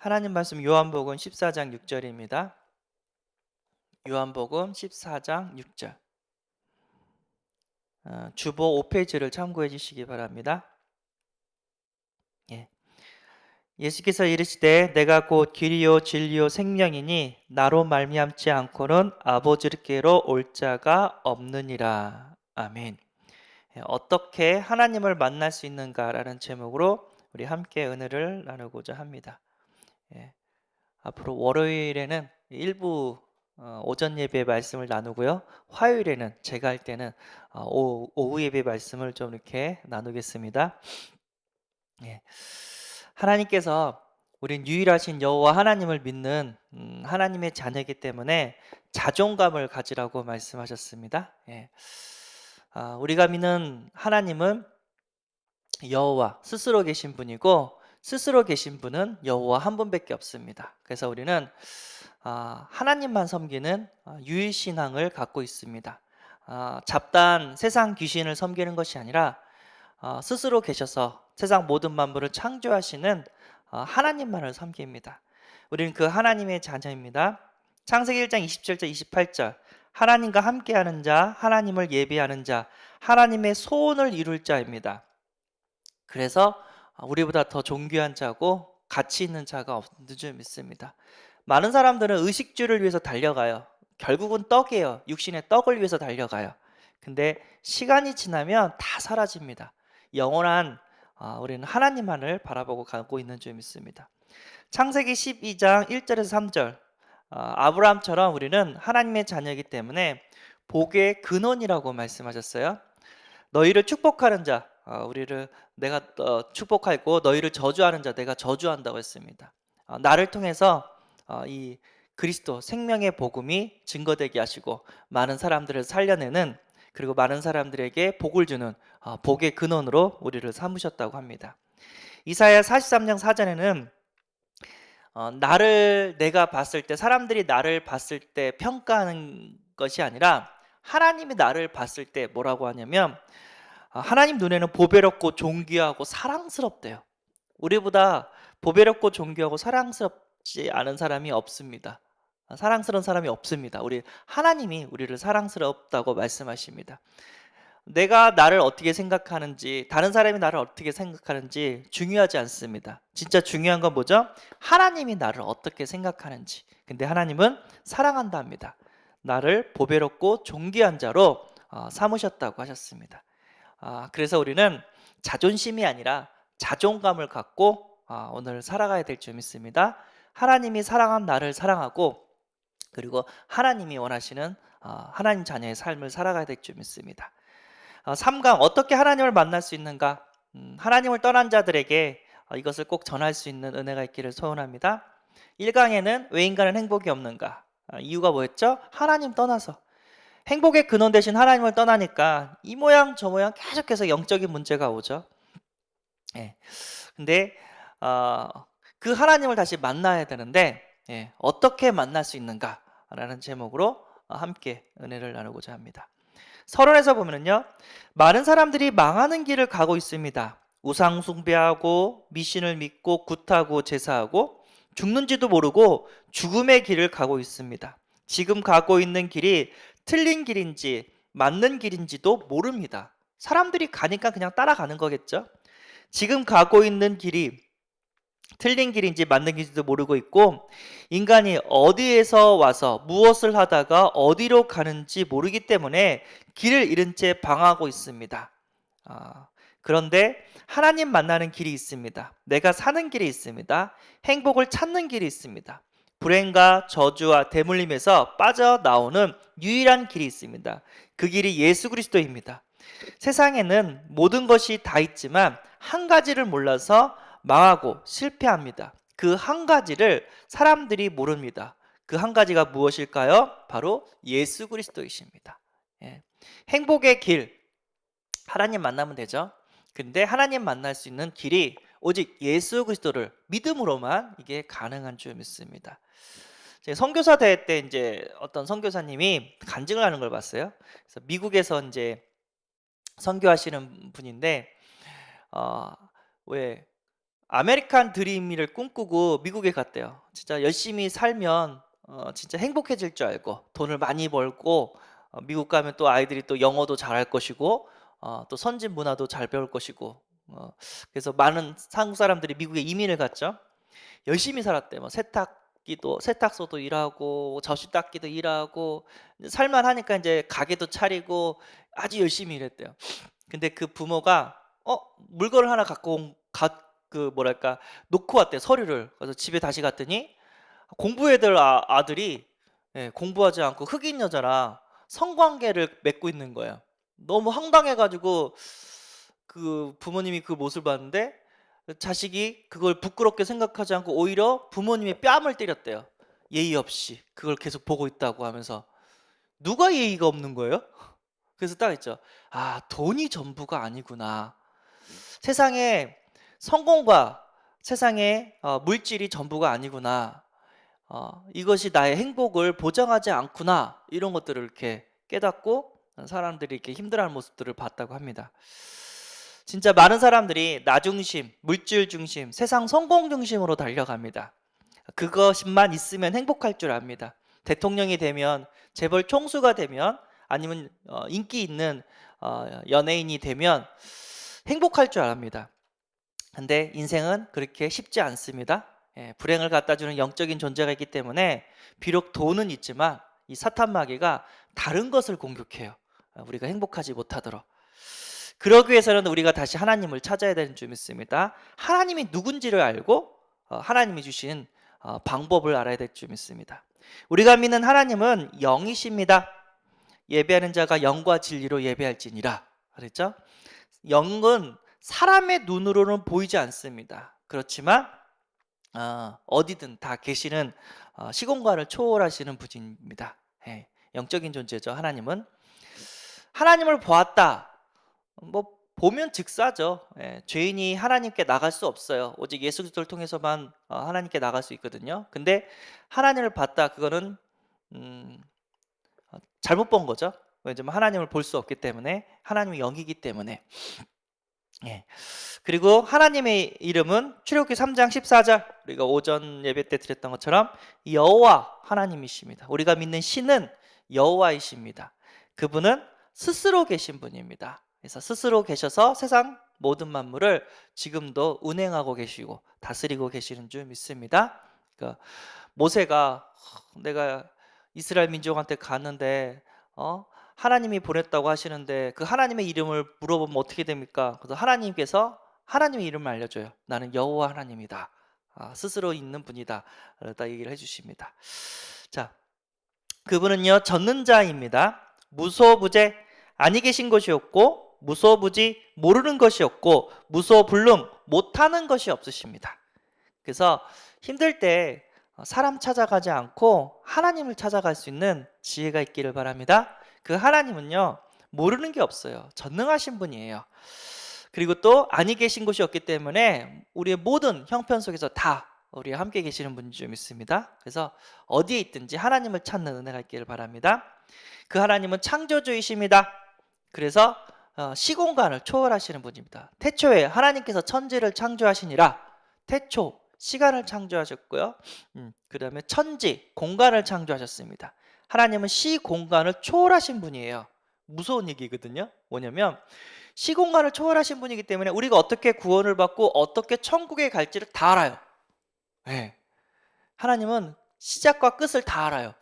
하나님 말씀 요한복음 14장 6절입니다. 요한복음 14장 6절. 주보 5페이지를 참고해 주시기 바랍니다. 예. 예수께서 이르시되 내가 곧 길이요 진리요 생명이니 나로 말미암지 않고는 아버지께로 올 자가 없느니라. 아멘. 어떻게 하나님을 만날 수 있는가라는 제목으로 우리 함께 은혜를 나누고자 합니다. 예. 앞으로 월요일에는 일부 오전 예배 말씀을 나누고요. 화요일에는 제가 할 때는 오후 예배 말씀을 좀 이렇게 나누겠습니다. 예. 하나님께서 우린 유일하신 여호와 하나님을 믿는 하나님의 자녀이기 때문에 자존감을 가지라고 말씀하셨습니다. 예. 우리가 믿는 하나님은 여호와 스스로 계신 분이고 스스로 계신 분은 여호와 한 분밖에 없습니다. 그래서 우리는 하나님만 섬기는 유일신앙을 갖고 있습니다. 잡다한 세상 귀신을 섬기는 것이 아니라 스스로 계셔서 세상 모든 만물을 창조하시는 하나님만을 섬깁니다. 우리는 그 하나님의 자녀입니다. 창세기 1장 27절 28절 하나님과 함께하는 자, 하나님을 예배하는 자, 하나님의 소원을 이룰 자입니다. 그래서 우리보다 더 존귀한 자고 가치 있는 자가 없는 줄 믿습니다. 많은 사람들은 의식주를 위해서 달려가요. 결국은 떡이에요. 육신의 떡을 위해서 달려가요. 근데 시간이 지나면 다 사라집니다. 영원한 우리는 하나님만을 바라보고 가고 있는 줄 믿습니다. 창세기 12장 1절에서 3절 아브라함처럼 우리는 하나님의 자녀이기 때문에 복의 근원이라고 말씀하셨어요. 너희를 축복하는 자 우리를 내가 축복하고 너희를 저주하는 자 내가 저주한다고 했습니다. 나를 통해서 이 그리스도 생명의 복음이 증거되게 하시고 많은 사람들을 살려내는 그리고 많은 사람들에게 복을 주는 복의 근원으로 우리를 삼으셨다고 합니다. 이사야 43장 4절에는 나를 내가 봤을 때 사람들이 나를 봤을 때 평가하는 것이 아니라 하나님이 나를 봤을 때 뭐라고 하냐면 하나님 눈에는 보배롭고 존귀하고 사랑스럽대요. 우리보다 보배롭고 존귀하고 사랑스럽지 않은 사람이 없습니다. 사랑스러운 사람이 없습니다. 우리 하나님이 우리를 사랑스럽다고 말씀하십니다. 내가 나를 어떻게 생각하는지, 다른 사람이 나를 어떻게 생각하는지 중요하지 않습니다. 진짜 중요한 건 뭐죠? 하나님이 나를 어떻게 생각하는지. 근데 하나님은 사랑한답니다. 나를 보배롭고 존귀한 자로 삼으셨다고 하셨습니다. 그래서 우리는 자존심이 아니라 자존감을 갖고 오늘 살아가야 될 줄 믿습니다. 하나님이 사랑한 나를 사랑하고 그리고 하나님이 원하시는 하나님 자녀의 삶을 살아가야 될 줄 믿습니다. 3강 어떻게 하나님을 만날 수 있는가? 하나님을 떠난 자들에게 이것을 꼭 전할 수 있는 은혜가 있기를 소원합니다. 1강에는 왜 인간은 행복이 없는가? 이유가 뭐였죠? 하나님 떠나서. 행복의 근원 대신 하나님을 떠나니까 이 모양 저 모양 계속해서 영적인 문제가 오죠. 예. 근데 그 하나님을 다시 만나야 되는데 어떻게 만날 수 있는가라는 제목으로 함께 은혜를 나누고자 합니다. 서론에서 보면요, 많은 사람들이 망하는 길을 가고 있습니다. 우상 숭배하고 미신을 믿고 굿하고 제사하고 죽는지도 모르고 죽음의 길을 가고 있습니다. 지금 가고 있는 길이 틀린 길인지 맞는 길인지도 모릅니다. 사람들이 가니까 그냥 따라가는 거겠죠. 지금 가고 있는 길이 틀린 길인지 맞는 길인지도 모르고 있고 인간이 어디에서 와서 무엇을 하다가 어디로 가는지 모르기 때문에 길을 잃은 채 방황하고 있습니다. 그런데 하나님 만나는 길이 있습니다. 내가 사는 길이 있습니다. 행복을 찾는 길이 있습니다. 불행과 저주와 대물림에서 빠져나오는 유일한 길이 있습니다. 그 길이 예수 그리스도입니다. 세상에는 모든 것이 다 있지만 한 가지를 몰라서 망하고 실패합니다. 그 한 가지를 사람들이 모릅니다. 그 한 가지가 무엇일까요? 바로 예수 그리스도이십니다. 행복의 길, 하나님 만나면 되죠. 근데 하나님 만날 수 있는 길이 오직 예수 그리스도를 믿음으로만 이게 가능한 줄 믿습니다. 선교사 대회 때 이제 어떤 선교사님이 간증을 하는 걸 봤어요. 그래서 미국에서 이제 선교하시는 분인데 왜 아메리칸 드림을 꿈꾸고 미국에 갔대요. 진짜 열심히 살면 진짜 행복해질 줄 알고 돈을 많이 벌고 미국 가면 또 아이들이 또 영어도 잘할 것이고 또 선진 문화도 잘 배울 것이고 그래서 많은 한국 사람들이 미국에 이민을 갔죠. 열심히 살았대요. 뭐 세탁기도 세탁소도 일하고 접시 닦기도 일하고 살만 하니까 이제 가게도 차리고 아주 열심히 일했대요. 근데 그 부모가 물건을 하나 갖고 그 뭐랄까 놓고 왔대요, 서류를. 그래서 집에 다시 갔더니 공부해야 될 아들이 공부하지 않고 흑인 여자랑 성관계를 맺고 있는 거예요. 너무 황당해 가지고 그 부모님이 그 모습을 봤는데 자식이 그걸 부끄럽게 생각하지 않고 오히려 부모님의 뺨을 때렸대요. 예의 없이 그걸 계속 보고 있다고 하면서. 누가 예의가 없는 거예요? 그래서 딱 있죠. '아 돈이 전부가 아니구나. 세상에 성공과 세상에 물질이 전부가 아니구나. 이것이 나의 행복을 보장하지 않구나.' 이런 것들을 이렇게 깨닫고 사람들이 이렇게 힘들어하는 모습들을 봤다고 합니다. 진짜 많은 사람들이 나 중심, 물질 중심, 세상 성공 중심으로 달려갑니다. 그것만 있으면 행복할 줄 압니다. 대통령이 되면, 재벌 총수가 되면, 아니면 인기 있는 연예인이 되면 행복할 줄 압니다. 근데 인생은 그렇게 쉽지 않습니다. 불행을 갖다 주는 영적인 존재가 있기 때문에 비록 돈은 있지만 이 사탄 마귀가 다른 것을 공격해요. 우리가 행복하지 못하도록. 그러기 위해서는 우리가 다시 하나님을 찾아야 되는 줄 믿습니다. 하나님이 누군지를 알고 하나님이 주신 방법을 알아야 될 줄 믿습니다. 우리가 믿는 하나님은 영이십니다. 예배하는 자가 영과 진리로 예배할지니라 그랬죠? 영은 사람의 눈으로는 보이지 않습니다. 그렇지만 어디든 다 계시는 시공간을 초월하시는 분입니다. 영적인 존재죠. 하나님은. 하나님을 보았다. 뭐 보면 즉사죠. 죄인이 하나님께 나갈 수 없어요. 오직 예수 그리스도를 통해서만 하나님께 나갈 수 있거든요. 근데 하나님을 봤다. 그거는 잘못 본 거죠. 왜냐면 하나님을 볼 수 없기 때문에, 하나님이 영이기 때문에. 그리고 하나님의 이름은 출애굽기 3장 14절 우리가 오전 예배 때 드렸던 것처럼 여호와 하나님이십니다. 우리가 믿는 신은 여호와이십니다. 그분은 스스로 계신 분입니다. 그래서 스스로 계셔서 세상 모든 만물을 지금도 운행하고 계시고 다스리고 계시는 줄 믿습니다. 그러니까 모세가 내가 이스라엘 민족한테 갔는데 하나님이 보냈다고 하시는데 그 하나님의 이름을 물어보면 어떻게 됩니까? 그래서 하나님께서 하나님의 이름을 알려줘요. 나는 여호와 하나님이다. 스스로 있는 분이다. 딱 얘기를 해주십니다. 자, 그분은요 젖는 자입니다. 무소부재 아니 계신 것이 없고 무소부지 모르는 것이 없고 무소불능 못하는 것이 없으십니다. 그래서 힘들 때 사람 찾아가지 않고 하나님을 찾아갈 수 있는 지혜가 있기를 바랍니다. 그 하나님은요 모르는 게 없어요. 전능하신 분이에요. 그리고 또 아니 계신 곳이 없기 때문에 우리의 모든 형편 속에서 다 우리와 함께 계시는 분인 줄 믿습니다. 그래서 어디에 있든지 하나님을 찾는 은혜가 있기를 바랍니다. 그 하나님은 창조주이십니다. 그래서 시공간을 초월하시는 분입니다. 태초에 하나님께서 천지를 창조하시니라. 태초 시간을 창조하셨고요. 그 다음에 천지 공간을 창조하셨습니다. 하나님은 시공간을 초월하신 분이에요. 무서운 얘기거든요. 뭐냐면 시공간을 초월하신 분이기 때문에 우리가 어떻게 구원을 받고 어떻게 천국에 갈지를 다 알아요. 하나님은 시작과 끝을 다 알아요.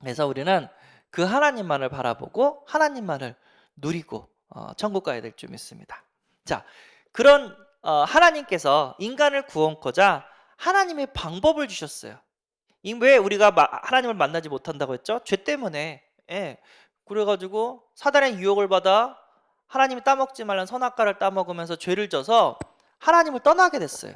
그래서 우리는 그 하나님만을 바라보고 하나님만을 누리고 천국 가야 될 줄 믿습니다. 자, 그런 하나님께서 인간을 구원코자 하나님의 방법을 주셨어요. 왜 우리가 하나님을 만나지 못한다고 했죠? 죄 때문에. 그래가지고 사단의 유혹을 받아 하나님이 따먹지 말란 선악과를 따먹으면서 죄를 져서 하나님을 떠나게 됐어요.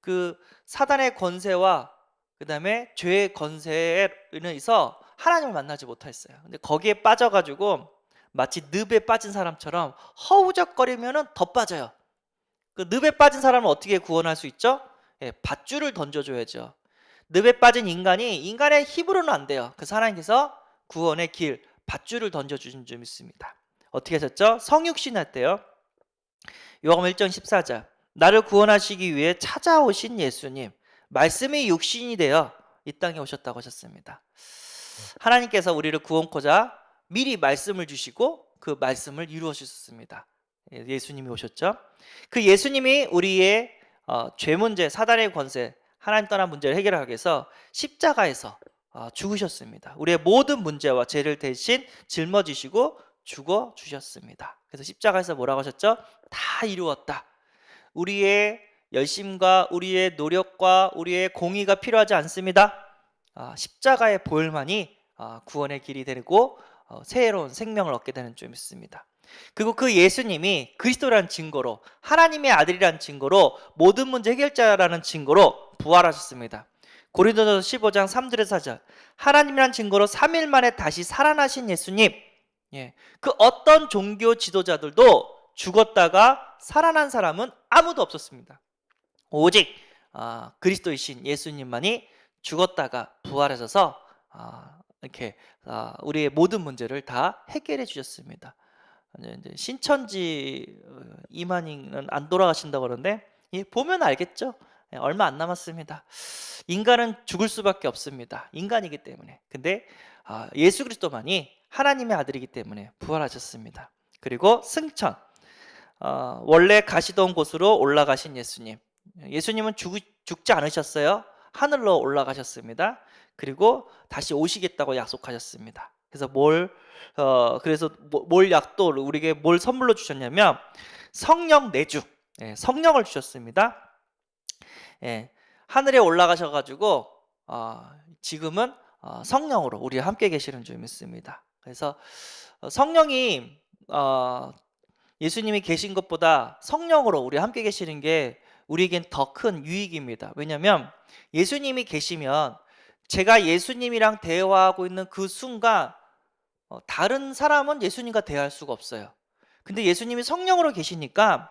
그 사단의 권세와 그 다음에 죄의 권세에 의해서 하나님을 만나지 못했어요. 근데 거기에 빠져가지고 마치 늪에 빠진 사람처럼 허우적거리면 더 빠져요. 그 늪에 빠진 사람을 어떻게 구원할 수 있죠? 밧줄을 던져줘야죠. 늪에 빠진 인간이 인간의 힘으로는 안 돼요. 그래서 하나님께서 구원의 길, 밧줄을 던져주신 줄 믿습니다. 어떻게 하셨죠? 성육신 할 때요. 요한복음 1장 14절 나를 구원하시기 위해 찾아오신 예수님, 말씀이 육신이 되어 이 땅에 오셨다고 하셨습니다. 하나님께서 우리를 구원코자 미리 말씀을 주시고 그 말씀을 이루어 주셨습니다. 예수님이 오셨죠. 그 예수님이 우리의 죄 문제, 사단의 권세, 하나님 떠난 문제를 해결하기 위해서 십자가에서 죽으셨습니다. 우리의 모든 문제와 죄를 대신 짊어지시고 죽어 주셨습니다. 그래서 십자가에서 뭐라고 하셨죠? 다 이루었다. 우리의 열심과 우리의 노력과 우리의 공의가 필요하지 않습니다. 십자가의 보혈만이 구원의 길이 되고 새로운 생명을 얻게 되는 줄 믿습니다. 그리고 그 예수님이 그리스도라는 증거로, 하나님의 아들이라는 증거로, 모든 문제 해결자라는 증거로 부활하셨습니다. 고린도전서 15장 3절에서 4절, 하나님이라는 증거로 3일 만에 다시 살아나신 예수님, 그 어떤 종교 지도자들도 죽었다가 살아난 사람은 아무도 없었습니다. 오직 그리스도이신 예수님만이 죽었다가 부활하셔서 이렇게 우리의 모든 문제를 다 해결해 주셨습니다. 이제 신천지 이만희는 안 돌아가신다고 그러는데 보면 알겠죠. 얼마 안 남았습니다. 인간은 죽을 수밖에 없습니다. 인간이기 때문에. 근데 예수 그리스도만이 하나님의 아들이기 때문에 부활하셨습니다. 그리고 승천, 원래 가시던 곳으로 올라가신 예수님. 예수님은 죽지 않으셨어요. 하늘로 올라가셨습니다. 그리고 다시 오시겠다고 약속하셨습니다. 그래서 뭘 약도 우리에게 뭘 선물로 주셨냐면 성령 내주, 성령을 주셨습니다. 하늘에 올라가셔가지고 지금은 성령으로 우리와 함께 계시는 줄 믿습니다. 그래서 성령이 예수님이 계신 것보다 성령으로 우리와 함께 계시는 게 우리에겐 더 큰 유익입니다. 왜냐하면 예수님이 계시면 제가 예수님이랑 대화하고 있는 그 순간 다른 사람은 예수님과 대화할 수가 없어요. 근데 예수님이 성령으로 계시니까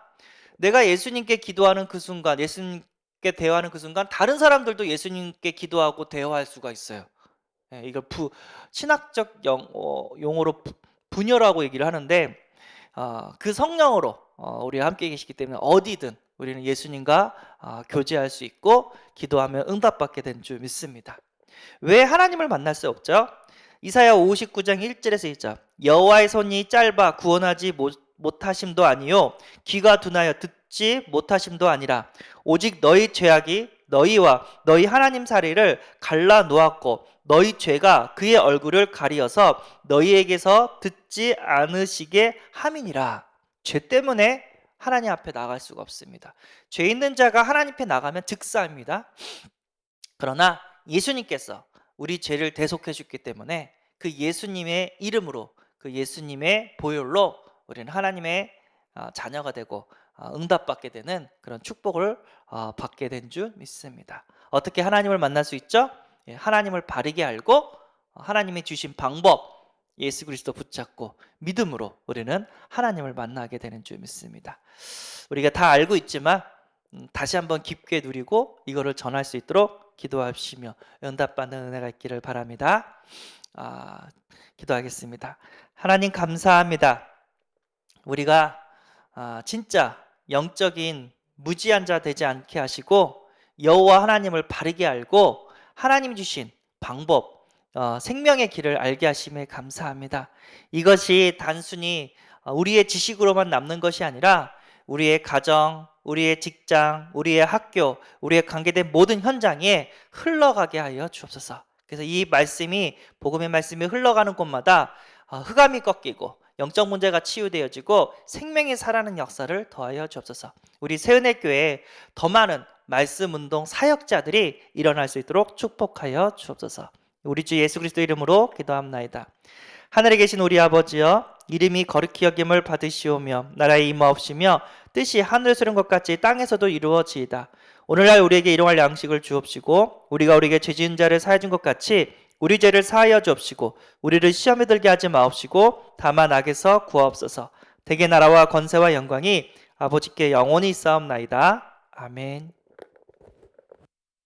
내가 예수님께 기도하는 그 순간, 예수님께 대화하는 그 순간 다른 사람들도 예수님께 기도하고 대화할 수가 있어요. 이걸 신학적 용어로 분열하고 얘기를 하는데 그 성령으로 우리와 함께 계시기 때문에 어디든 우리는 예수님과 교제할 수 있고 기도하면 응답받게 된 줄 믿습니다. 왜 하나님을 만날 수 없죠? 이사야 59장 1절에서 2절, 여호와의 손이 짧아 구원하지 못하심도 아니요 귀가 둔하여 듣지 못하심도 아니라 오직 너희 죄악이 너희와 너희 하나님 사이를 갈라 놓았고 너희 죄가 그의 얼굴을 가리어서 너희에게서 듣지 않으시게 함이니라. 죄 때문에 하나님 앞에 나갈 수가 없습니다. 죄 있는 자가 하나님 앞에 나가면 즉사입니다. 그러나 예수님께서 우리 죄를 대속해 주기 때문에 그 예수님의 이름으로, 그 예수님의 보혈로 우리는 하나님의 자녀가 되고 응답받게 되는 그런 축복을 받게 된 줄 믿습니다. 어떻게 하나님을 만날 수 있죠? 하나님을 바르게 알고 하나님이 주신 방법, 예수 그리스도 붙잡고 믿음으로 우리는 하나님을 만나게 되는 줄 믿습니다. 우리가 다 알고 있지만 다시 한번 깊게 누리고 이거를 전할 수 있도록 기도하시며 응답받는 은혜가 있기를 바랍니다. 기도하겠습니다. 하나님 감사합니다. 우리가 진짜 영적인 무지한 자 되지 않게 하시고 여호와 하나님을 바르게 알고 하나님이 주신 방법, 생명의 길을 알게 하심에 감사합니다. 이것이 단순히 우리의 지식으로만 남는 것이 아니라 우리의 가정, 우리의 직장, 우리의 학교, 우리의 관계된 모든 현장에 흘러가게 하여 주옵소서. 그래서 이 말씀이, 복음의 말씀이 흘러가는 곳마다 흑암이 꺾이고 영적 문제가 치유되어지고 생명이 살아나는 역사를 더하여 주옵소서. 우리 새은혜교회에 더 많은 말씀 운동 사역자들이 일어날 수 있도록 축복하여 주옵소서. 우리 주 예수 그리스도 이름으로 기도합나이다. 하늘에 계신 우리 아버지여, 이름이 거룩히 여김을 받으시오며 나라의 임하옵시며 뜻이 하늘에서 이룬 것 같이 땅에서도 이루어지이다. 오늘날 우리에게 일용할 양식을 주옵시고 우리가 우리에게 죄 지은 자를 사하여 준 것 같이 우리 죄를 사하여 주옵시고 우리를 시험에 들게 하지 마옵시고 다만 악에서 구하옵소서. 대개 나라와 권세와 영광이 아버지께 영원히 있사옵나이다. 아멘.